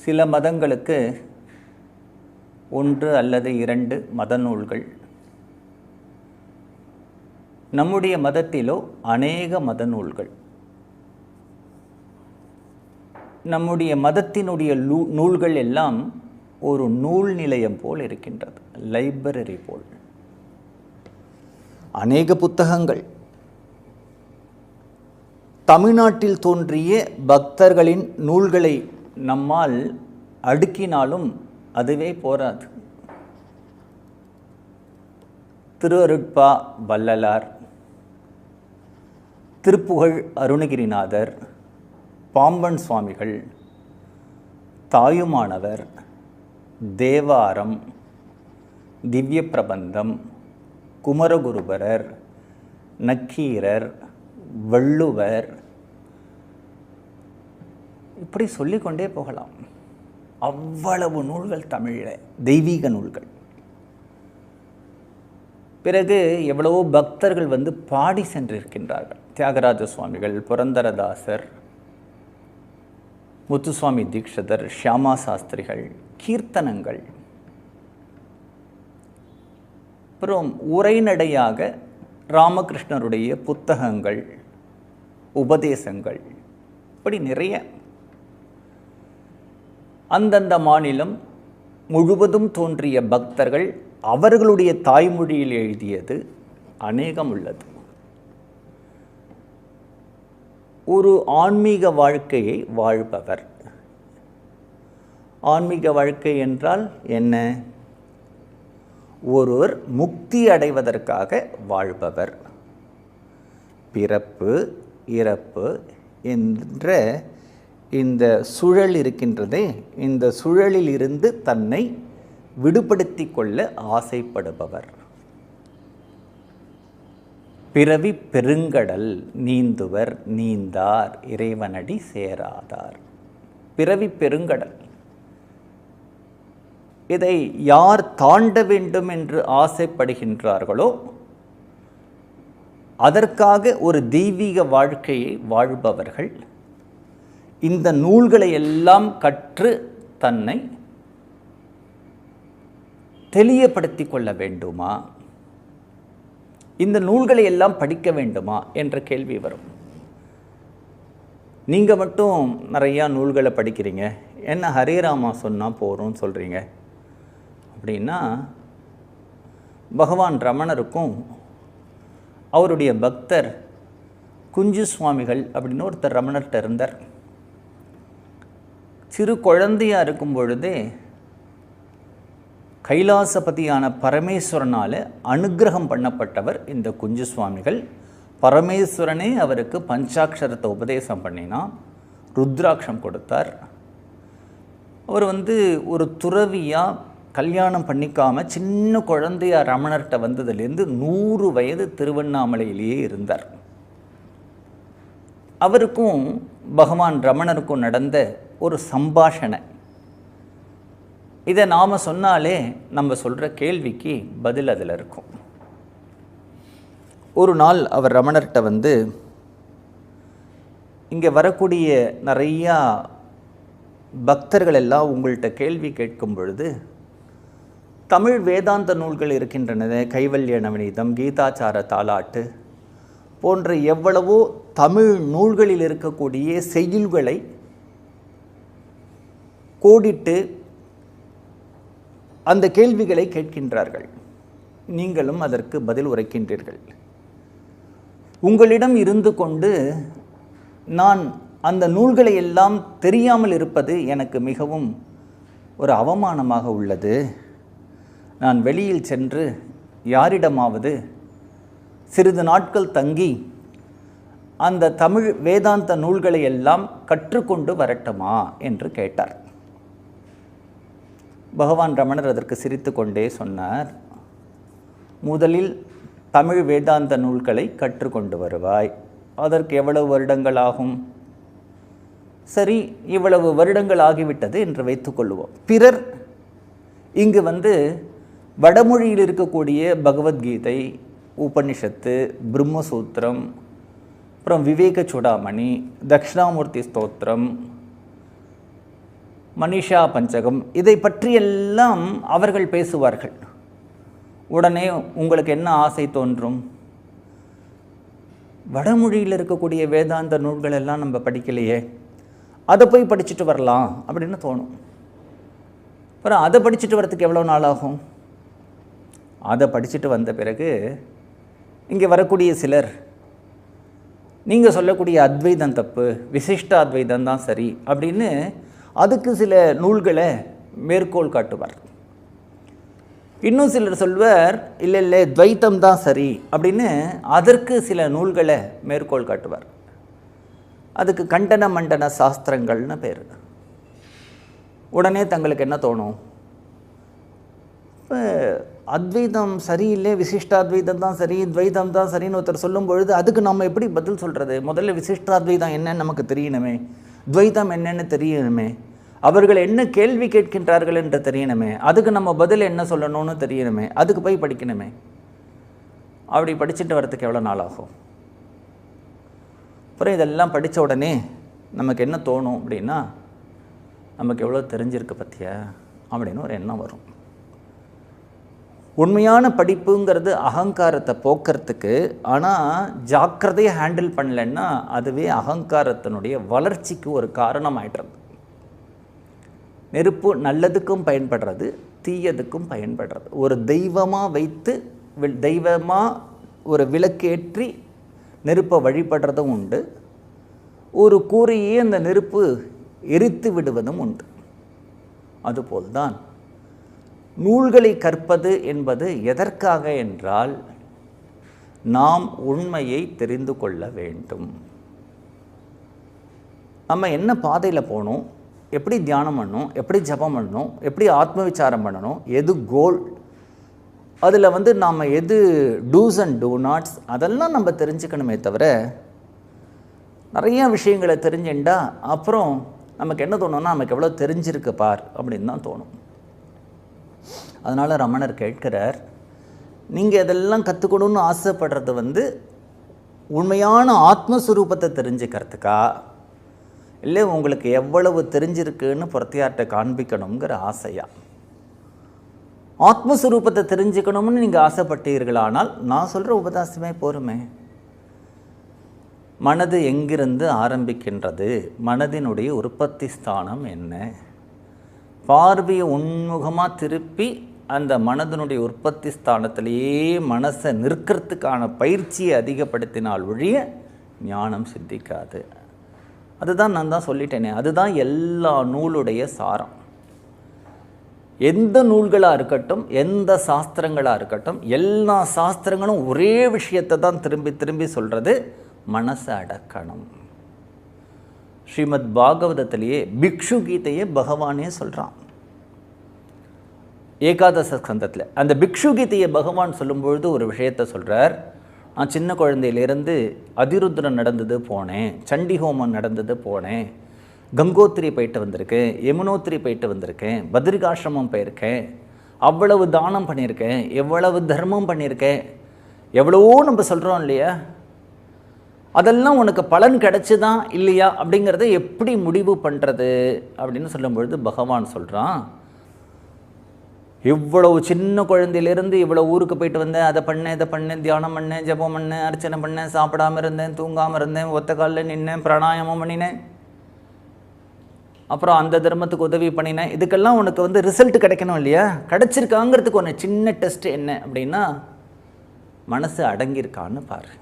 சில மதங்களுக்கு 1 அல்லது 2 மத நூல்கள். நம்முடைய மதத்திலோ அநேக மத நூல்கள். நம்முடைய மதத்தினுடைய நூல்கள் எல்லாம் ஒரு நூல் நிலையம் போல் இருக்கின்றது, லைப்ரரி போல். அநேக புத்தகங்கள். தமிழ்நாட்டில் தோன்றிய பக்தர்களின் நூல்களை நம்மால் அடுக்கினாலும் அதுவே போராது. திருஅருட்பா வள்ளலார், திருப்புகழ் அருணகிரிநாதர், பாம்பன் சுவாமிகள், தாயுமானவர், தேவாரம், திவ்ய பிரபந்தம், குமரகுருபரர், நக்கீரர், வள்ளுவர், இப்படி சொல்லிக்கொண்டே போகலாம். அவ்வளவு நூல்கள் தமிழில், தெய்வீக நூல்கள். பிறகு எவ்வளவோ பக்தர்கள் வந்து பாடி சென்றிருக்கின்றார்கள். தியாகராஜ சுவாமிகள், புரந்தரதாசர், முத்துசுவாமி தீக்ஷிதர், ஷியாமா சாஸ்திரிகள், கீர்த்தனங்கள். அப்புறம் உரைநடையாக ராமகிருஷ்ணருடைய புத்தகங்கள், உபதேசங்கள், இப்படி நிறைய. அந்தந்த மாநிலம் முழுவதும் தோன்றிய பக்தர்கள் அவர்களுடைய தாய்மொழியில் எழுதியது அநேகம் உள்ளது. ஒரு ஆன்மீக வாழ்க்கையை வாழ்பவர். ஆன்மீக வாழ்க்கை என்றால் என்ன? ஒருவர் முக்தி அடைவதற்காக வாழ்பவர். பிறப்பு இறப்பு என்ற இந்த சுழல் இருக்கின்றதே, இந்த சுழலில் இருந்து தன்னை விடுபடுத்தி கொள்ள ஆசைப்படுபவர். பிறவி பெருங்கடல் நீந்துவர் நீந்தார் இறைவனடி சேராதார். பிறவி பெருங்கடல். இதை யார் தாண்ட வேண்டும் என்று ஆசைப்படுகின்றார்களோ அதற்காக ஒரு தெய்வீக வாழ்க்கையை வாழ்பவர்கள் இந்த நூல்களை எல்லாம் கற்று தன்னை தெளியப்படுத்தி கொள்ள வேண்டுமா, இந்த நூல்களை எல்லாம் படிக்க வேண்டுமா என்ற கேள்வி வரும். நீங்கள் மட்டும் நிறையா நூல்களை படிக்கிறீங்க, என்ன ஹரேராமா சொன்னால் போகிறோம்னு சொல்கிறீங்க அப்படின்னா, பகவான் ரமணருக்கும் அவருடைய பக்தர் குஞ்சு சுவாமிகள் அப்படின்னு ஒருத்தர் ரமணர்கிட்ட இருந்தார். சிறு குழந்தையாக இருக்கும் பொழுதே கைலாசபதியான பரமேஸ்வரனால் அனுக்கிரகம் பண்ணப்பட்டவர் இந்த குஞ்சு சுவாமிகள். பரமேஸ்வரனே அவருக்கு பஞ்சாட்சரத்தை உபதேசம் பண்ணினா, ருத்ராட்சம் கொடுத்தார். அவர் ஒரு துறவியாக கல்யாணம் பண்ணிக்காமல் சின்ன குழந்தையாக ரமணர்கிட்ட வந்ததுலேருந்து 100 வயது திருவண்ணாமலையிலேயே இருந்தார். அவருக்கும் பகவான் ரமணருக்கும் நடந்த ஒரு சம்பாஷணை. இதை நாம் சொன்னாலே நம்ம சொல்கிற கேள்விக்கு பதில் அதில் இருக்கும். ஒரு நாள் அவர் ரமணர்கிட்ட இங்கே வரக்கூடிய நிறையா பக்தர்கள் எல்லாம் உங்கள்கிட்ட கேள்வி கேட்கும் பொழுது தமிழ் வேதாந்த நூல்கள் இருக்கின்றன, கைவல்ய நவநீதம், கீதாச்சார தாலாட்டு போன்ற எவ்வளவோ தமிழ் நூல்களில் இருக்கக்கூடிய செய்யுள்களை கோடிட்டு அந்த கேள்விகளை கேட்கின்றார்கள். நீங்களும் அதற்கு பதில் உரைக்கின்றீர்கள். உங்களிடம் இருந்து கொண்டு நான் அந்த நூல்களை எல்லாம் தெரியாமல் இருப்பது எனக்கு மிகவும் ஒரு அவமானமாக உள்ளது. நான் வெளியில் சென்று யாரிடமாவது சிறிது நாட்கள் தங்கி அந்த தமிழ் வேதாந்த நூல்களை எல்லாம் கற்றுக்கொண்டு வரட்டுமா என்று கேட்டார். பகவான் ரமணர் அதற்கு சிரித்து கொண்டே சொன்னார், முதலில் தமிழ் வேதாந்த நூல்களை கற்றுக்கொண்டு வருவாய், அதற்கு எவ்வளவு வருடங்கள் ஆகும்? சரி, இவ்வளவு வருடங்கள் ஆகிவிட்டது என்று வைத்துக்கொள்வோம். பிறர் இங்கு வடமொழியில் இருக்கக்கூடிய பகவத்கீதை, உபனிஷத்து, பிரம்மசூத்திரம், அப்புறம் விவேக சூடாமணி, தட்சிணாமூர்த்தி ஸ்தோத்திரம், மனிஷா பஞ்சகம், இதை பற்றியெல்லாம் அவர்கள் பேசுவார்கள். உடனே உங்களுக்கு என்ன ஆசை தோன்றும்? வடமொழியில் இருக்கக்கூடிய வேதாந்த நூல்கள் எல்லாம் நம்ம படிக்கலையே, அதை போய் படிச்சுட்டு வரலாம் அப்படின்னு தோணும். அப்புறம் அதை படிச்சுட்டு வரத்துக்கு எவ்வளோ நாள் ஆகும்? அதை படிச்சுட்டு வந்த பிறகு இங்கே வரக்கூடிய சிலர் நீங்கள் சொல்லக்கூடிய அத்வைதம் தப்பு, விசிஷ்ட அத்வைதம் தான் சரி அப்படின்னு அதுக்கு சில நூல்களை மேற்கோள் காட்டுவார். இன்னும் சிலர் சொல்வார் இல்லை இல்லை துவைத்தம் தான் சரி அப்படின்னு அதற்கு சில நூல்களை மேற்கோள் காட்டுவார். அதுக்கு கண்டன மண்டன சாஸ்திரங்கள்னு பேர். உடனே தங்களுக்கு என்ன தோணும்? இப்போ அத்வைதம் சரியில்லை, விசிஷ்டாத்வைதம் தான் சரி, துவைதம் தான் சரின்னு ஒருத்தர் சொல்லும் பொழுது அதுக்கு நம்ம எப்படி பதில் சொல்கிறது? முதல்ல விசிஷ்டாத்வைதம் என்னன்னு நமக்கு தெரியணுமே, துவைதம் என்னன்னு தெரியணுமே, அவர்கள் என்ன கேள்வி கேட்கின்றார்கள் என்று தெரியணுமே, அதுக்கு நம்ம பதில் என்ன சொல்லணும்னு தெரியணுமே, அதுக்கு போய் படிக்கணுமே. அப்படி படிச்சுட்டு வரத்துக்கு எவ்வளோ நாள் ஆகும்? அப்புறம் இதெல்லாம் படித்த உடனே நமக்கு என்ன தோணும் அப்படின்னா, நமக்கு எவ்வளோ தெரிஞ்சிருக்கு பற்றியா அப்படின்னு ஒரு எண்ணம் வரும். உண்மையான படிப்புங்கிறது அகங்காரத்தை போக்குறதுக்கு. ஆனால் ஜாக்கிரதையை ஹேண்டில் பண்ணலைன்னா அதுவே அகங்காரத்தினுடைய வளர்ச்சிக்கு ஒரு காரணம் ஆயிடுறது. நெருப்பு நல்லதுக்கும் பயன்படுறது, தீயதுக்கும் பயன்படுறது. ஒரு தெய்வமாக வைத்து தெய்வமாக ஒரு விளக்கேற்றி நெருப்பை வழிபடுறதும் உண்டு, ஒரு கூரையே அந்த நெருப்பு எரித்து விடுவதும் உண்டு. அதுபோல்தான் நூல்களை கற்பது என்பது எதற்காக என்றால் நாம் உண்மையை தெரிந்து கொள்ள வேண்டும். நம்ம என்ன பாதையில் போகணும், எப்படி தியானம் பண்ணணும், எப்படி ஜபம் பண்ணணும், எப்படி ஆத்ம விசாரம் பண்ணணும், எது கோல், அதில் நாம் எது டூஸ் அண்ட் டூ நாட்ஸ், அதெல்லாம் நம்ம தெரிஞ்சுக்கணுமே தவிர நிறைய விஷயங்களை தெரிஞ்சுட்டா அப்புறம் நமக்கு என்ன தோணும்னா நமக்கு எவ்வளோ தெரிஞ்சிருக்கு பார் அப்படின்னு தான் தோணும். அதனால் ரமணர் கேட்கிறார், நீங்கள் இதெல்லாம் கற்றுக்கணும்னு ஆசைப்படுறது உண்மையான ஆத்மஸ்வரூபத்தை தெரிஞ்சுக்கிறதுக்கா, இல்லை உங்களுக்கு எவ்வளவு தெரிஞ்சிருக்குன்னு புறத்தியார்ட்ட காண்பிக்கணுங்கிற ஆசையா? ஆத்மஸ்வரூபத்தை தெரிஞ்சுக்கணும்னு நீங்கள் ஆசைப்பட்டீர்களானால் நான் சொல்கிற உபதேசமே போருமே. மனது எங்கிருந்து ஆரம்பிக்கின்றது, மனதினுடைய உற்பத்தி ஸ்தானம் என்ன, பார்வையை உன்முகமாக திருப்பி அந்த மனதினுடைய உற்பத்தி ஸ்தானத்திலேயே மனசை நிற்கிறதுக்கான பயிற்சியை அதிகப்படுத்தினால் ஒழிய ஞானம் சித்திக்காது. அதுதான் நான் தான் சொல்லிட்டேனே, அதுதான் எல்லா நூலுடைய சாரம். எந்த நூல்களாக இருக்கட்டும், எந்த சாஸ்திரங்களாக இருக்கட்டும், எல்லா சாஸ்திரங்களும் ஒரே விஷயத்தை தான் திரும்பி திரும்பி சொல்கிறது, மனசை அடக்கணும். ஸ்ரீமத் பாகவதத்திலேயே பிக்ஷு கீதையை பகவானே சொல்கிறான். ஏகாதச ஸ்கந்தத்தில் அந்த பிக்ஷு கீதையை பகவான் சொல்லும்பொழுது ஒரு விஷயத்தை சொல்கிறார். நான் சின்ன குழந்தையிலேருந்து அதிருத்ரன் நடந்தது போனேன், சண்டி ஹோமம் நடந்தது போனேன், கங்கோத்திரி போயிட்டு வந்திருக்கேன், யமுனோத்திரி போயிட்டு வந்திருக்கேன், பத்ரிகாசிரமம் போயிருக்கேன், அவ்வளவு தானம் பண்ணியிருக்கேன், எவ்வளவு தர்மம் பண்ணியிருக்கேன், எவ்வளவோ நம்ம சொல்கிறோம் இல்லையா, அதெல்லாம் உனக்கு பலன் கிடைச்சுதான் இல்லையா அப்படிங்கிறத எப்படி முடிவு பண்ணுறது அப்படின்னு சொல்லும்பொழுது பகவான் சொல்கிறான், இவ்வளவு சின்ன குழந்தையிலேருந்து இவ்வளோ ஊருக்கு போயிட்டு வந்தேன், அதை பண்ணேன், இதை பண்ணேன், தியானம் பண்ணேன், ஜபம் பண்ணேன், அர்ச்சனை பண்ணேன், சாப்பிடாமல் இருந்தேன், தூங்காமல் இருந்தேன், ஒத்த காலில் நின்னேன், பிராணாயாமம் பண்ணினேன், அப்புறம் அந்த தர்மத்துக்கு உதவி பண்ணினேன், இதுக்கெல்லாம் உனக்கு ரிசல்ட் கிடைக்கணும் இல்லையா, கிடைச்சிருக்காங்கிறதுக்கு ஒன்று சின்ன டெஸ்ட் என்ன அப்படின்னா மனசு அடங்கியிருக்கான்னு பாரு.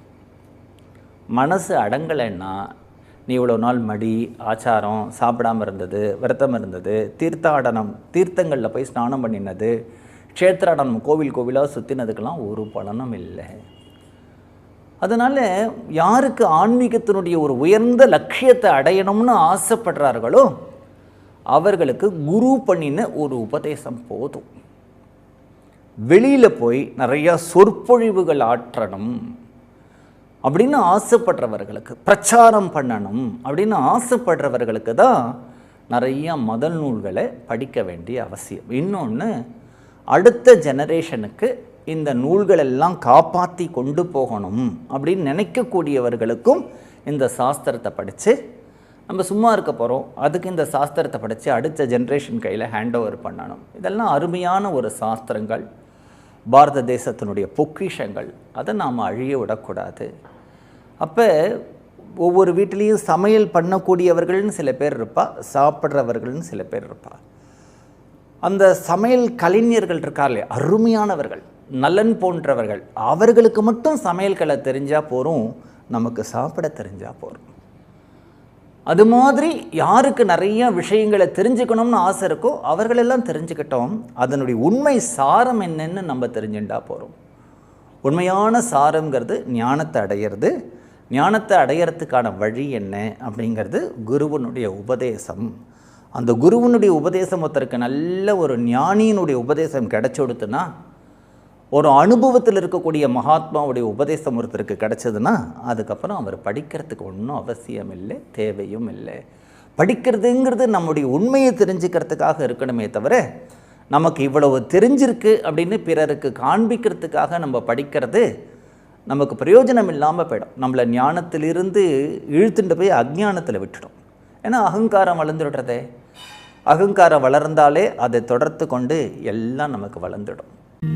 மனசு அடங்கலைன்னா நீ இவ்வளோ நாள் மடி ஆச்சாரம், சாப்பிடாமல் இருந்தது, விரதம் இருந்தது, தீர்த்தங்களில் போய் ஸ்நானம் பண்ணினது, க்ஷேத்ராடனம் கோவில் கோவிலாக சுற்றினதுக்கெல்லாம் ஒரு பலனும் இல்லை. அதனால் யாருக்கு ஆன்மீகத்தினுடைய ஒரு உயர்ந்த லட்சியத்தை அடையணும்னு ஆசைப்படுறார்களோ அவர்களுக்கு குரு பண்ணின ஒரு உபதேசம் போதும். வெளியில் போய் நிறையா சொற்பொழிவுகள் ஆற்றணும் அப்படின்னு ஆசைப்படுறவர்களுக்கு, பிரச்சாரம் பண்ணணும் அப்படின்னு ஆசைப்படுறவர்களுக்கு தான் நிறைய முதல் நூல்களை படிக்க வேண்டிய அவசியம். இன்னொன்று, அடுத்த ஜெனரேஷனுக்கு இந்த நூல்களெல்லாம் காப்பாற்றி கொண்டு போகணும் அப்படின்னு நினைக்கக்கூடியவர்களுக்கும் இந்த சாஸ்திரத்தை படித்து நம்ம சும்மா இருக்க போகிறோம், அதுக்கு இந்த சாஸ்திரத்தை படித்து அடுத்த ஜென்ரேஷன் கையில் ஹேண்ட் ஓவர் பண்ணணும். இதெல்லாம் அருமையான ஒரு சாஸ்திரங்கள், பாரத தேசத்தினுடைய பொக்கிஷங்கள். அதை நாம் அழிய விடக்கூடாது. அப்போ ஒவ்வொரு வீட்டிலையும் சமையல் பண்ணக்கூடியவர்கள்னு சில பேர் இருப்பா, சாப்பிட்றவர்கள்னு சில பேர் இருப்பா. அந்த சமையல் கலைஞர்கள் இருக்கார்களே, அருமையானவர்கள், நலன் போன்றவர்கள், அவர்களுக்கு மட்டும் சமையல் கலை தெரிஞ்சால் போகிறோம், நமக்கு சாப்பிட தெரிஞ்சால் போகிறோம். அது மாதிரி யாருக்கு நிறைய விஷயங்களை தெரிஞ்சுக்கணும்னு ஆசை இருக்கோ அவர்களெல்லாம் தெரிஞ்சுக்கிட்டோம். அதனுடைய உண்மை சாரம் என்னன்னு நம்ம தெரிஞ்சுட்டா போகிறோம். உண்மையான சாரங்கிறது ஞானத்தை அடையிறது. ஞானத்தை அடையிறதுக்கான வழி என்ன அப்படிங்கிறது குருவனுடைய உபதேசம். அந்த குருவனுடைய உபதேசம் ஒருத்தருக்கு நல்ல ஒரு ஞானியினுடைய உபதேசம் கிடைச்சி கொடுத்துன்னா, ஒரு அனுபவத்தில் இருக்கக்கூடிய மகாத்மாவுடைய உபதேசம் ஒருத்தருக்கு கிடைச்சதுன்னா, அதுக்கப்புறம் அவர் படிக்கிறதுக்கு ஒன்றும் அவசியம் இல்லை, தேவையும் இல்லை. படிக்கிறதுங்கிறது நம்முடைய உண்மையை தெரிஞ்சுக்கிறதுக்காக இருக்கணுமே தவிர, நமக்கு இவ்வளவு தெரிஞ்சிருக்கு அப்படின்னு பிறருக்கு காண்பிக்கிறதுக்காக நம்ம படிக்கிறது நமக்கு பிரயோஜனம் இல்லாமல் போயிடும். நம்மளை ஞானத்திலிருந்து இழுத்துட்டு போய் அஜ்ஞானத்தில் விட்டுடும். ஏன்னா அகங்காரம் வளர்ந்துடுறதே. அகங்காரம் வளர்ந்தாலே அதை தொடர்த்து கொண்டு எல்லாம் நமக்கு வளர்ந்துடும்.